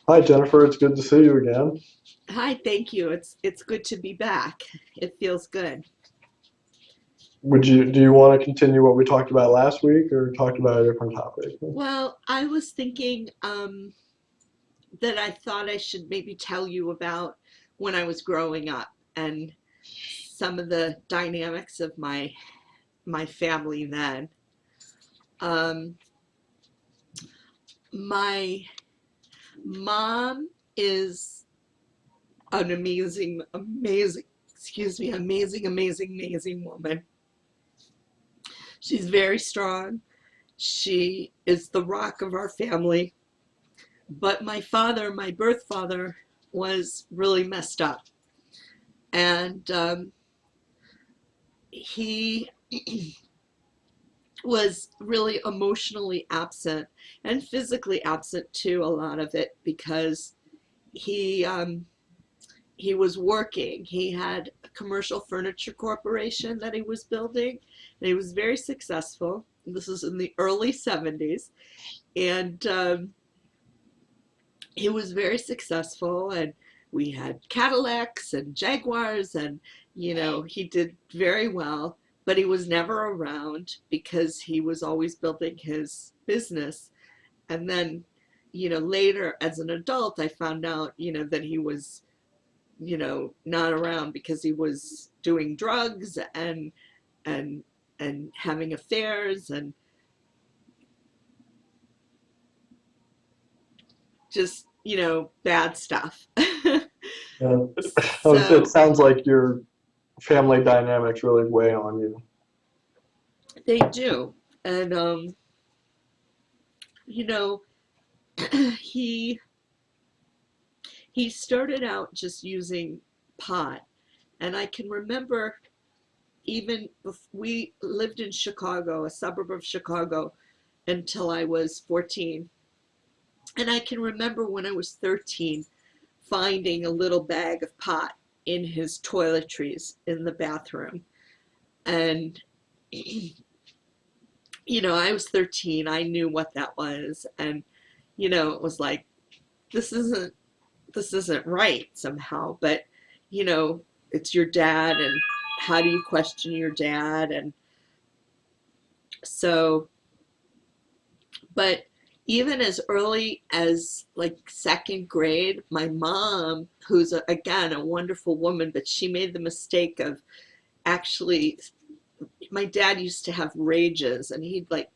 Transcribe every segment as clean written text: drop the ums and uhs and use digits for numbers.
Hi Jennifer, it's good to see you again. Hi, thank you. It's good to be back. It feels good. Do you want to continue what we talked about last week or talk about a different topic? Well, I was thinking that I thought I should maybe tell you about when I was growing up and some of the dynamics of my family then. Um, my mom is an amazing woman. She's very strong. She is the rock of our family. But my father, my birth father, was really messed up. And he was really emotionally absent and physically absent too, a lot of it, because he um, he was working. He had a commercial furniture corporation that he was building, and he was very successful. This is in the early 70s, and he was very successful, and we had Cadillacs and Jaguars, and he did very well, but he was never around because he was always building his business. And then later as an adult I found out that he was not around because he was doing drugs and and having affairs and just bad stuff. Yeah. It So sounds like your family dynamics really weigh on you. they do. And you know, he he started out just using pot, and I can remember even we lived in Chicago, a suburb of Chicago, until I was 14. And I can remember when I was 13 finding a little bag of pot in his toiletries in the bathroom. And I was 13, I knew what that was, and it was like this isn't this isn't right somehow, but you know, it's your dad, and how do you question your dad? And so, but even as early as like second grade, my mom, who's again a wonderful woman, but she made the mistake of actually, my dad used to have rages, and he'd like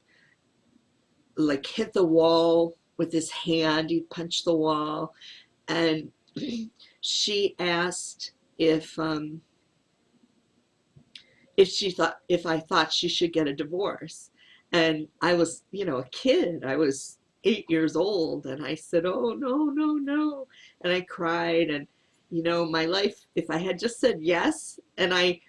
hit the wall with his hand, he'd punch the wall, and she asked if she thought if I thought she should get a divorce. And I was, a kid. I was 8 years old, and I said, "Oh no, no, no!" And I cried. And my life. If I had just said yes, and I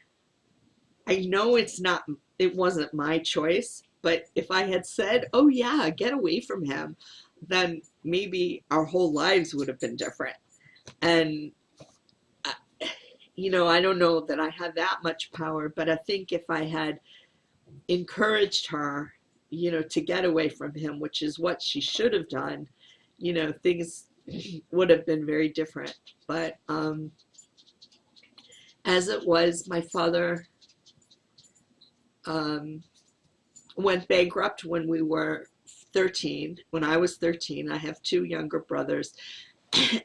know it wasn't my choice, but if I had said, "Oh yeah, get away from him," then maybe our whole lives would have been different. And uh, I don't know that I had that much power, but I think if I had encouraged her, to get away from him, which is what she should have done, things would have been very different. But as it was, my father um, went bankrupt when we were 13. When I was 13, I have two younger brothers.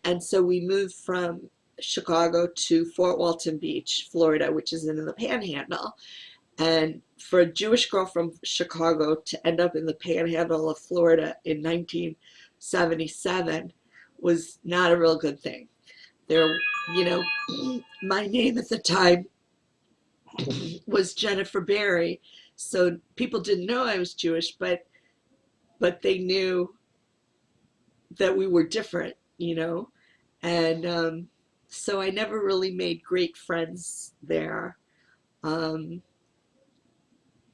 And so we moved from Chicago to Fort Walton Beach, Florida, which is in the Panhandle. And for a Jewish girl from Chicago to end up in the Panhandle of Florida in 1977 was not a real good thing. There, you know, my name at the time was Jennifer Berry, so people didn't know I was Jewish, but they knew that we were different, and so I never really made great friends there. Um,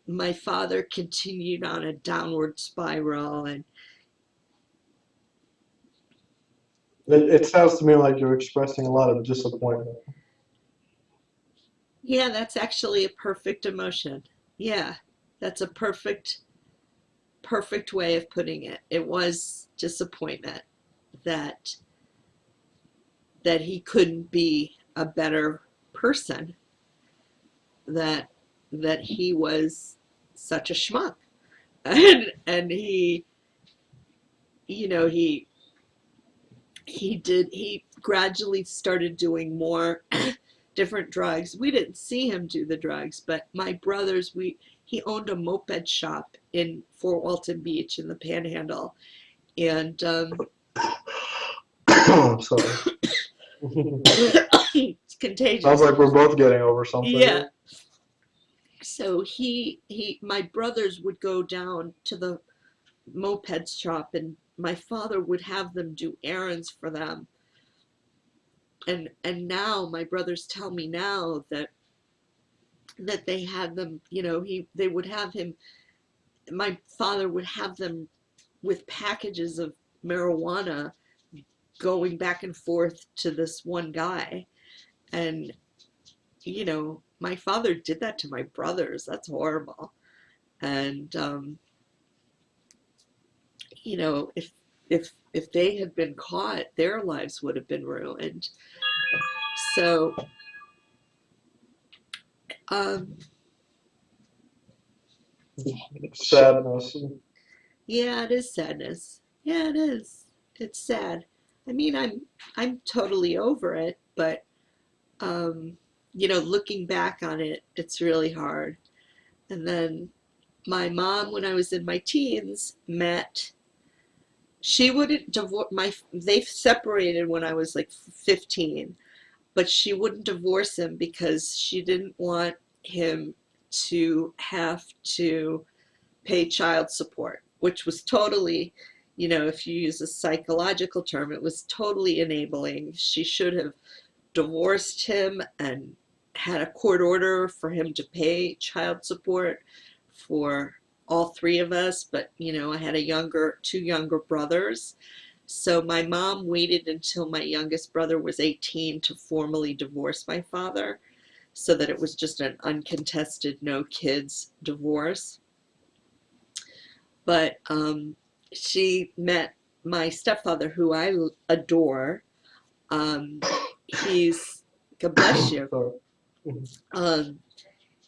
my father continued on a downward spiral, and It sounds to me like you're expressing a lot of disappointment. yeah, that's actually a perfect emotion. Yeah, that's a perfect way of putting it. It was disappointment that, that he couldn't be a better person, that he was such a schmuck. And he, you know, he gradually started doing more different drugs. We didn't see him do the drugs, but my brothers, we he owned a moped shop in Fort Walton Beach in the Panhandle, and Sorry. it's Sounds contagious. like we're both getting over something Yeah. here. So my brothers would go down to the moped shop, and my father would have them do errands for them. And now my brothers tell me now that they had them, they would have him, my father would have them with packages of marijuana going back and forth to this one guy. And, my father did that to my brothers. That's horrible. And, if they had been caught, their lives would have been ruined. So, um, Sadness. yeah, it is sadness. Yeah, it is. It's sad. I mean, I'm totally over it, but um, looking back on it, it's really hard. And then my mom, when I was in my teens, met. She wouldn't divorce my. They separated when I was like 15, but she wouldn't divorce him because she didn't want him to have to pay child support, which was totally, if you use a psychological term, it was totally enabling. She should have divorced him and had a court order for him to pay child support for all three of us. But, I had two younger brothers. So my mom waited until my youngest brother was 18 to formally divorce my father, so that it was just an uncontested, no kids divorce. But she met my stepfather, who I adore. Um, he's, God bless you. Sorry. Um,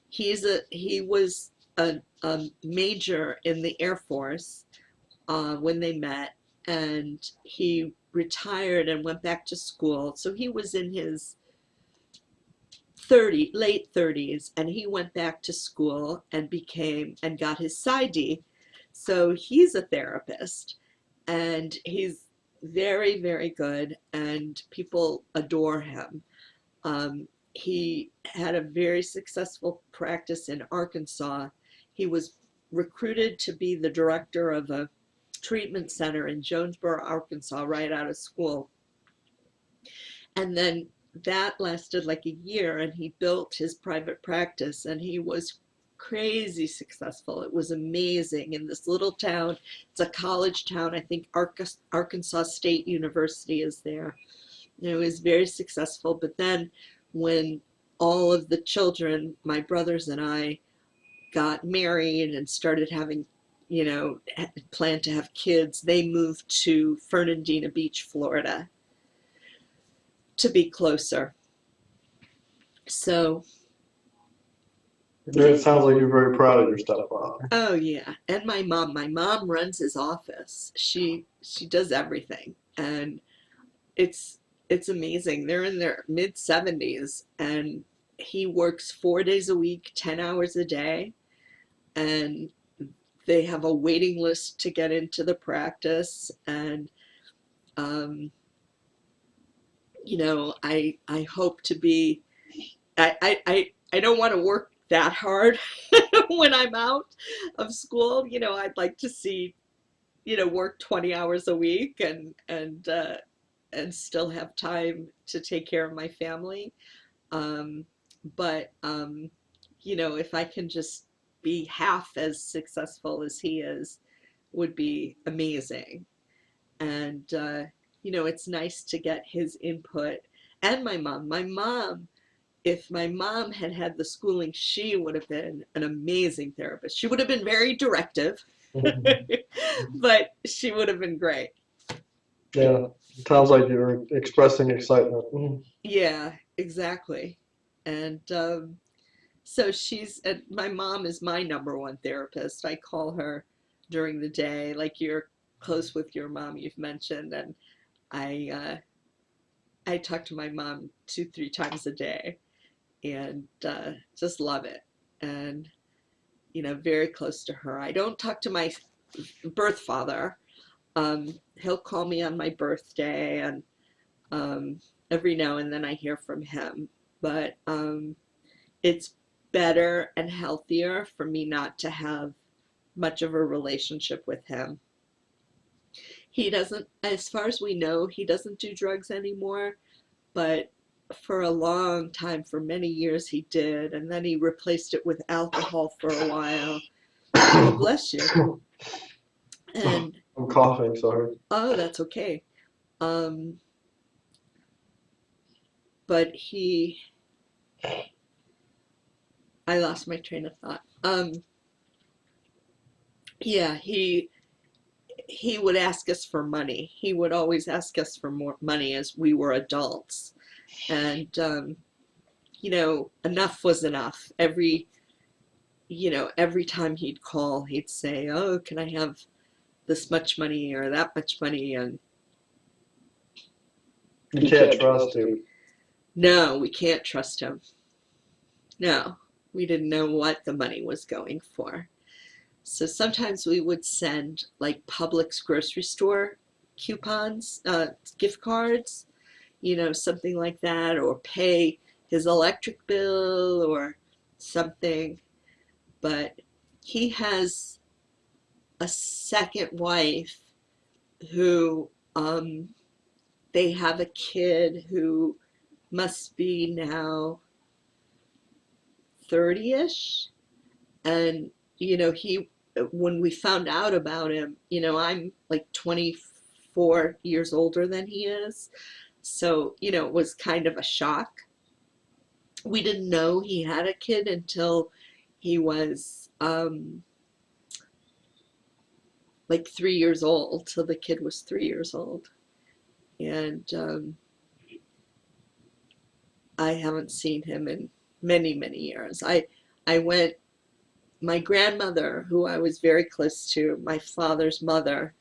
he was a major in the Air Force when they met, and he retired and went back to school. So he was in his late 30s, and he went back to school and got his PsyD. So he's a therapist, and he's very, very good, and people adore him. He had a very successful practice in Arkansas. He was recruited to be the director of a treatment center in Jonesboro, Arkansas, right out of school. And then that lasted like a year, and he built his private practice, and he was crazy successful. It was amazing in this little town. It's a college town. I think Arkansas State University is there. It was very successful. But then when all of the children, my brothers and I, got married and started having, planned to have kids, they moved to Fernandina Beach, Florida, to be closer. So, It sounds like you're very proud of your stepfather. oh yeah, and my mom runs his office. She does everything, and it's it's amazing. They're in their mid 70s, and he works 4 days a week, 10 hours a day, and they have a waiting list to get into the practice. And um, I hope to be. I don't want to work that hard when I'm out of school. I'd like to see, work 20 hours a week, and still have time to take care of my family. Um, but if I can just be half as successful as he is, would be amazing. And it's nice to get his input. And my mom. If my mom had had the schooling, she would have been an amazing therapist. She would have been very directive, but she would have been great. Yeah. It sounds like you're expressing excitement. Yeah, exactly. And so and my mom is my number one therapist. I call her during the day, like you're close with your mom, you've mentioned, and I talk to my mom 2, 3 times a day, and just love it. And very close to her. I don't talk to my birth father. He'll call me on my birthday, and um, every now and then I hear from him. But it's better and healthier for me not to have much of a relationship with him. He doesn't, as far as we know, he doesn't do drugs anymore, but for a long time, for many years, he did. And then he replaced it with alcohol for a while. Oh, bless you. And, I'm coughing, sorry. oh, that's okay. Um, but I lost my train of thought. Yeah, he would ask us for money. He would always ask us for more money as we were adults. And, enough was enough. Every time he'd call, he'd say, "Oh, can I have this much money or that much money?" And You can't trust him. no, we can't trust him. No, we didn't know what the money was going for. So sometimes we would send like Publix grocery store coupons, gift cards, something like that, or pay his electric bill or something. But he has a second wife who they have a kid who must be now 30ish. And he when we found out about him, I'm like 24 years older than he is, so it was kind of a shock. We didn't know he had a kid until he was like 3 years old. So the kid was 3 years old. And I haven't seen him in many, many years. I went, my grandmother, who I was very close to, my father's mother,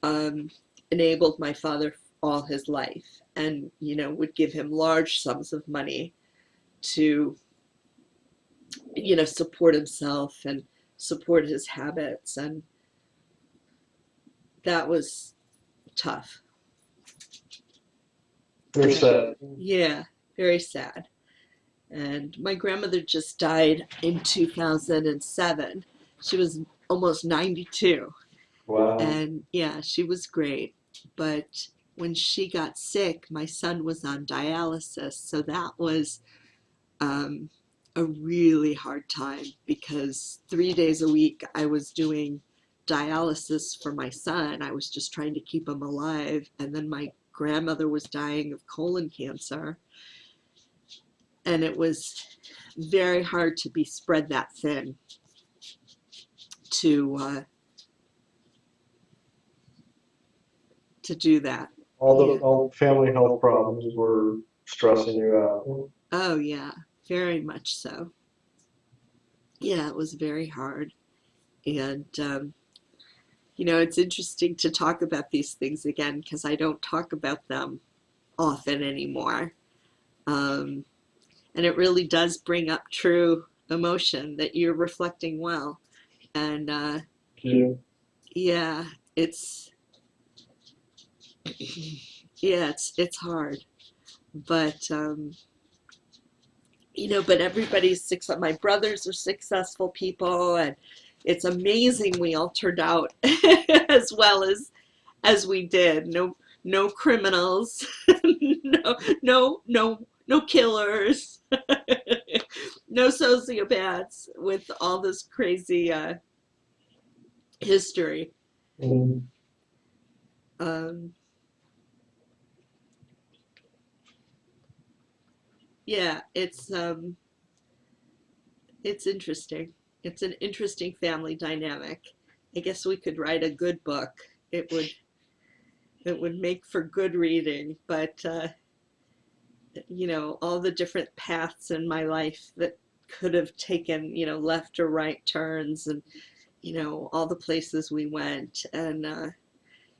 um, enabled my father all his life, and would give him large sums of money to support himself and support his habits, and that was tough. You're sad. Yeah, very sad. And my grandmother just died in 2007. She was almost 92. Wow. And yeah, she was great. But when she got sick, my son was on dialysis. So that was um, a really hard time because 3 days a week I was doing dialysis for my son. I was just trying to keep him alive. And then my grandmother was dying of colon cancer. And it was very hard to be spread that thin to do that. Yeah. All family health problems were stressing you out. Oh yeah, very much so. Yeah, it was very hard. And it's interesting to talk about these things again because I don't talk about them often anymore. Um, and it really does bring up true emotion that you're reflecting well. And Yeah. yeah, it's yeah, it's hard, but but everybody's success. My brothers are successful people, and it's amazing we all turned out as well as we did. No criminals, no killers, no sociopaths with all this crazy history. Mhm. Um, yeah, it's interesting. It's an interesting family dynamic. I guess we could write a good book. It would it would make for good reading, but all the different paths in my life that could have taken, left or right turns, and all the places we went, and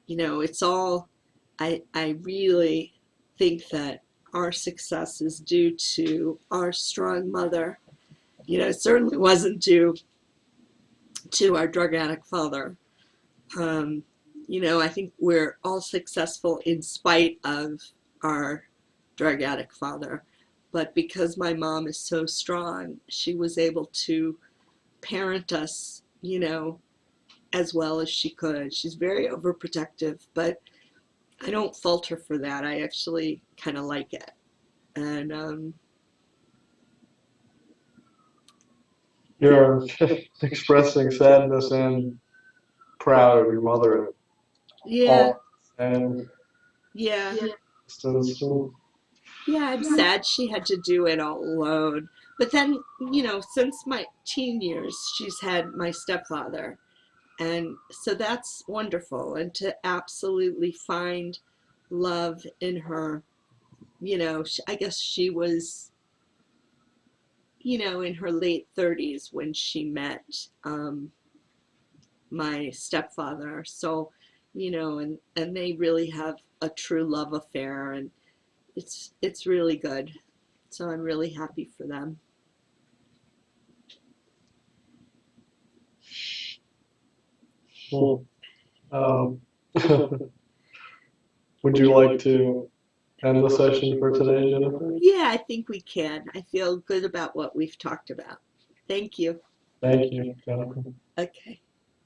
it's all, I really think that our success is due to our strong mother. It certainly wasn't due to our drug addict father. Um, I think we're all successful in spite of our drug addict father. But because my mom is so strong, she was able to parent us, as well as she could. She's very overprotective, but I don't fault her for that. I actually kind of like it. And You're expressing sadness and proud of your mother yeah, all and yeah, instance. yeah, I'm sad she had to do it all alone. But then, since my teen years, she's had my stepfather. And so that's wonderful. And to absolutely find love in her, I guess she was, in her late 30s when she met my stepfather. So, and they really have a true love affair, and it's really good. So I'm really happy for them. Well, um, would you like to end the session for today, Jennifer? Yeah, I think we can. I feel good about what we've talked about. Thank you. Thank you, Jennifer. Okay.